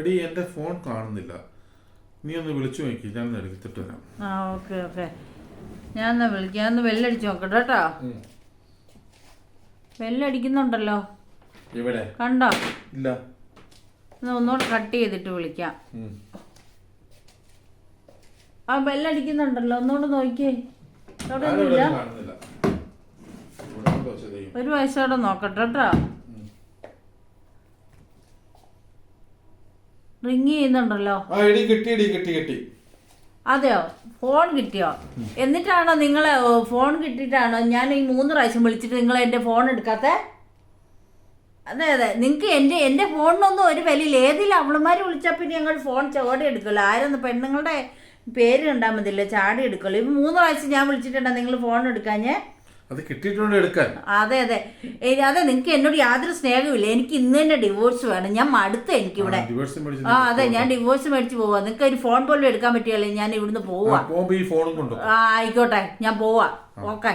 എടി എന്റെ ഫോൺ കാണുന്നില്ല, നീ ഒന്ന് വിളിച്ചു നോക്കി, ഞാൻ എടുത്തിട്ട് വരാം. ആ ഓക്കെ ഓക്കെ, ഞാൻ എന്നാ വിളിക്കാം. ഞാൻ ഒന്ന് ബെല്ലടിച്ച് നോക്കട്ടെ കേട്ടോ. ബെല്ലടിക്കുന്നുണ്ടല്ലോ, എവിടെ കണ്ടോ? ഇല്ല. ഒന്നുകൂടെ കട്ട് ചെയ്തിട്ട് വിളിക്കാം. ആ ബെല്ലടിക്കുന്നുണ്ടല്ലോ, ഒന്നുകൂടെ നോക്കിയേ. അവിടെ ഒന്നുമില്ല. ഒരു വയസ്സോടെ നോക്കട്ടെ കേട്ടോ. റിങ് ചെയ്യുന്നുണ്ടല്ലോ. അതെയോ, ഫോൺ കിട്ടിയോ? എന്നിട്ടാണോ നിങ്ങളെ ഫോൺ കിട്ടിയിട്ടാണോ ഞാൻ ഈ 3 പ്രാവശ്യം വിളിച്ചിട്ട് നിങ്ങൾ എൻ്റെ ഫോൺ എടുക്കാത്ത? അതെ അതെ, നിങ്ങൾക്ക് എൻ്റെ ഫോണിനൊന്നും ഒരു വിലയില്ല. ഏതിലും അവളുമാർ വിളിച്ചാൽ പിന്നെ ഞങ്ങൾ ഫോൺ ചോടി എടുക്കുമല്ലോ. ആരൊന്നും പെണ്ണുങ്ങളുടെ പേര് കണ്ടാൽ മതിയല്ല, ചാടി എടുക്കുമല്ലോ. ഇപ്പം 3 പ്രാവശ്യം ഞാൻ വിളിച്ചിട്ടുണ്ടോ നിങ്ങൾ ഫോൺ എടുക്കാഞ്ഞേ? അത് കിട്ടിയിട്ടുണ്ട് എടുക്കാൻ. അതെ അതെ അതെ, നിങ്ങൾക്ക് എന്നോട് യാതൊരു സ്നേഹമില്ല. എനിക്ക് ഇന്ന് തന്നെ ഡിവോഴ്സ് വേണം. ഞാൻ മടുത്ത എനിക്കിവിടെ. അതെ, ഞാൻ ഡിവോഴ്സ് മേടിച്ച് പോവാ. നിങ്ങൾക്ക് ഒരു ഫോൺ പോലും എടുക്കാൻ പറ്റിയല്ലേ? ഞാൻ ഇവിടുന്ന് പോവാ. ആയിക്കോട്ടെ, ഞാൻ പോവാ. ഓക്കെ.